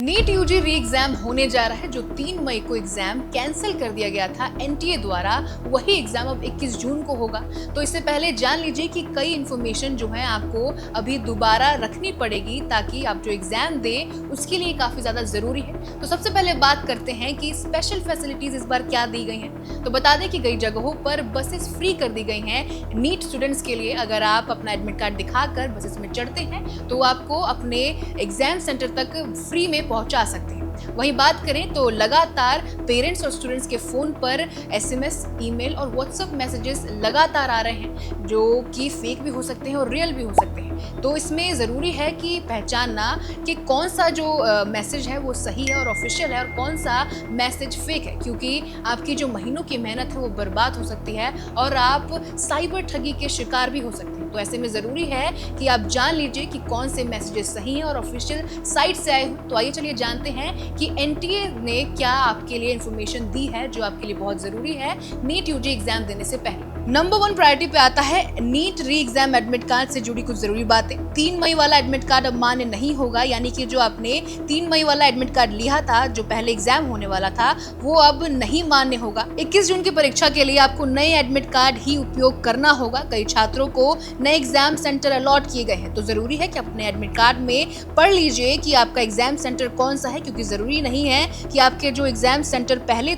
NEET UG री exam होने जा रहा है। जो 3 मई को एग्जाम कैंसिल कर दिया गया था एनटीए द्वारा, वही एग्जाम अब 21 जून को होगा। तो इससे पहले जान लीजिए कि कई इंफॉर्मेशन जो है आपको अभी दोबारा रखनी पड़ेगी ताकि आप जो एग्जाम दे उसके लिए काफी ज्यादा जरूरी है। तो सबसे पहले बात करते हैं कि स्पेशल फैसिलिटीज इस बार क्या दी गई हैं। तो बता दें कि कई जगहों पर बसेस फ्री कर दी गई हैं नीट स्टूडेंट्स के लिए। अगर आप अपना एडमिट कार्ड दिखाकर बसेस में चढ़ते हैं तो आपको अपने एग्जाम सेंटर तक फ्री में पहुंचा सकते हैं। वहीं बात करें तो लगातार पेरेंट्स और स्टूडेंट्स के फोन पर एसएमएस, ईमेल और व्हाट्सएप मैसेजेस लगातार आ रहे हैं जो कि फेक भी हो सकते हैं और रियल भी हो सकते हैं। तो इसमें ज़रूरी है कि पहचानना कि कौन सा जो मैसेज है वो सही है और ऑफिशियल है और कौन सा मैसेज फेक है, क्योंकि आपकी जो महीनों की मेहनत है वो बर्बाद हो सकती है और आप साइबर ठगी के शिकार भी हो सकते हैं। तो ऐसे में ज़रूरी है कि आप जान लीजिए कि कौन से मैसेजेस सही हैं और ऑफिशियल साइट से आए हुए। तो आइए चलिए जानते हैं कि एनटीए ने क्या आपके लिए इन्फॉर्मेशन दी है जो आपके लिए बहुत ज़रूरी है नीट यूजी एग्जाम देने से पहले। नंबर 1 प्रायोरिटी पे आता है नीट री एग्जाम एडमिट कार्ड से जुड़ी कुछ जरूरी बातें। 3 मई वाला एडमिट कार्ड अब मान्य नहीं होगा, यानी कि जो आपने 3 मई वाला एडमिट कार्ड लिया था जो पहले एग्जाम होने वाला था वो अब नहीं मान्य होगा। 21 जून की परीक्षा के लिए आपको नए एडमिट कार्ड ही उपयोग करना होगा। कई छात्रों को नए एग्जाम सेंटर अलॉट किए गए हैं, तो जरूरी है कि अपने एडमिट कार्ड में पढ़ लीजिए कि आपका एग्जाम सेंटर कौन सा है, क्योंकि जरूरी नहीं है कि आपके जो एग्जाम सेंटर पहले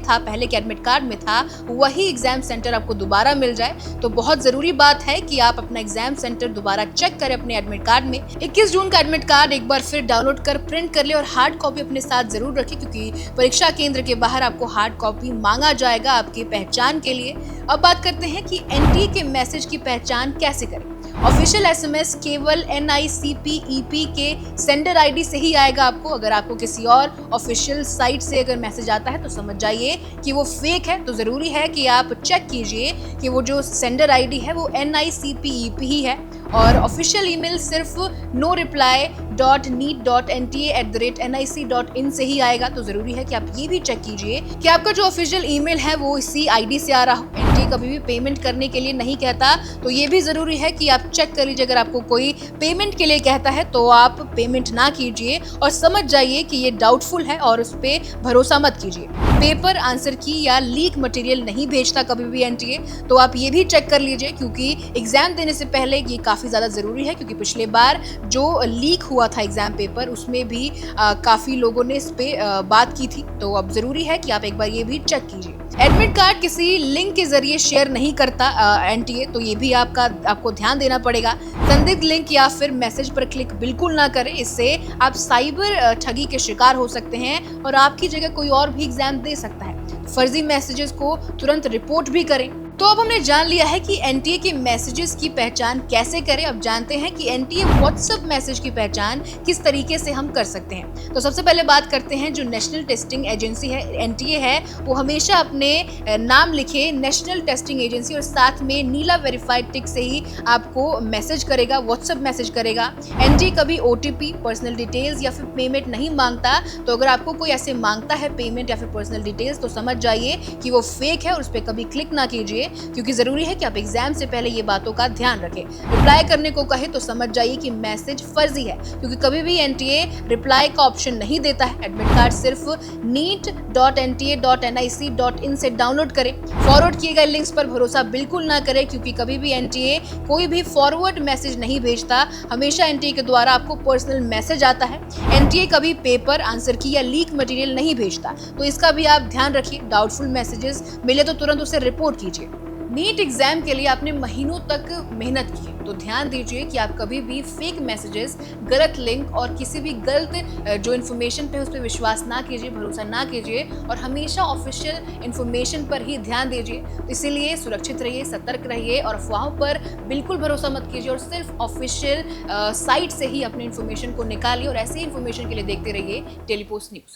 के एडमिट कार्ड में था वही एग्जाम सेंटर आपको दोबारा मिल जाए। तो बहुत जरूरी बात है कि आप अपना एग्जाम सेंटर दोबारा चेक करें अपने एडमिट कार्ड में। 21 जून का एडमिट कार्ड एक बार फिर डाउनलोड कर प्रिंट कर ले और हार्ड कॉपी अपने साथ जरूर रखें, क्योंकि परीक्षा केंद्र के बाहर आपको हार्ड कॉपी मांगा जाएगा आपकी पहचान के लिए। अब बात करते हैं कि एनटीए के मैसेज की पहचान कैसे करें। ऑफिशियल एसएमएस केवल NICPEP के सेंडर आईडी से ही आएगा आपको। अगर आपको किसी और ऑफिशियल साइट से अगर मैसेज आता है तो समझ जाइए कि वो फेक है। तो जरूरी है कि आप चेक कीजिए कि वो जो सेंडर आईडी है वो NICPEP ही है। और ऑफिशियल ईमेल सिर्फ noreply.neet.nta@nic.in से ही आएगा। तो जरूरी है कि आप ये भी चेक कीजिए कि आपका जो ऑफिशियल ईमेल है वो इसी आईडी से आ रहा हो। एनटीए कभी भी पेमेंट करने के लिए नहीं कहता, तो ये भी जरूरी है कि आप चेक कर लीजिए। अगर आपको कोई पेमेंट के लिए कहता है तो आप पेमेंट ना कीजिए और समझ जाइए कि ये डाउटफुल है और उस पर भरोसा मत कीजिए। पेपर, आंसर की या लीक मटेरियल नहीं भेजता कभी भी एनटीए, तो आप ये भी चेक कर लीजिए, क्योंकि एग्जाम देने से पहले ये काफी ज्यादा जरूरी है। क्योंकि पिछले बार जो लीक हुआ था एग्जाम पेपर उसमें भी काफी लोगों ने इस पे बात की थी। तो अब जरूरी है कि आप एक बार ये भी चेक कीजिए। एडमिट कार्ड किसी लिंक के जरिए शेयर नहीं करता एनटीए, तो ये भी आपको ध्यान देना पड़ेगा। संदिग्ध लिंक या फिर मैसेज पर क्लिक बिल्कुल ना करें, इससे आप साइबर ठगी के शिकार हो सकते हैं और आपकी जगह कोई और भी एग्जाम दे सकता है। फर्जी मैसेजेस को तुरंत रिपोर्ट भी करें। तो अब हमने जान लिया है कि एनटीए के मैसेजेस की पहचान कैसे करें। अब जानते हैं कि एनटीए व्हाट्सएप मैसेज की पहचान किस तरीके से हम कर सकते हैं। तो सबसे पहले बात करते हैं जो नेशनल टेस्टिंग एजेंसी है एनटीए है, वो हमेशा अपने नाम लिखे नेशनल टेस्टिंग एजेंसी और साथ में नीला वेरीफाइड टिक से ही आपको मैसेज करेगा, व्हाट्सएप मैसेज करेगा। एनटीए कभी ओटीपी, पर्सनल डिटेल्स या फिर पेमेंट नहीं मांगता। तो अगर आपको कोई ऐसे मांगता है पेमेंट या फिर पर्सनल डिटेल्स तो समझ जाइए कि वो फेक है और उस पर कभी क्लिक ना कीजिए, क्योंकि जरूरी है कि आप एग्जाम से पहले ये बातों का ध्यान रखें। रिप्लाई करने को कहे तो समझ जाइए कि मैसेज फर्जी है, क्योंकि कभी भी एनटीए रिप्लाई का ऑप्शन नहीं देता है। एडमिट कार्ड सिर्फ neet.nta.nic.in से डाउनलोड करें। फॉरवर्ड किए गए लिंक्स पर भरोसा बिल्कुल ना करें, क्योंकि कभी भी एनटीए कोई भी फॉरवर्ड मैसेज नहीं भेजता। हमेशा एनटीए के द्वारा आपको पर्सनल मैसेज आता है। एनटीए कभी पेपर, आंसर की या लीक मटेरियल नहीं भेजता, तो इसका भी आप ध्यान रखिए। डाउटफुल मैसेजेस मिले तो तुरंत उसे रिपोर्ट कीजिए। नीट एग्जाम के लिए आपने महीनों तक मेहनत की, तो ध्यान दीजिए कि आप कभी भी फेक मैसेजेस, गलत लिंक और किसी भी गलत जो इन्फॉर्मेशन पे उस पर विश्वास ना कीजिए, भरोसा ना कीजिए और हमेशा ऑफिशियल इन्फॉर्मेशन पर ही ध्यान दीजिए। तो इसीलिए सुरक्षित रहिए, सतर्क रहिए और अफवाहों पर बिल्कुल भरोसा मत कीजिए और सिर्फ ऑफिशियल साइट से ही अपनी इन्फॉर्मेशन को निकालिए। और ऐसे ही इन्फॉर्मेशन के लिए देखते रहिए डेली पोस्ट न्यूज़।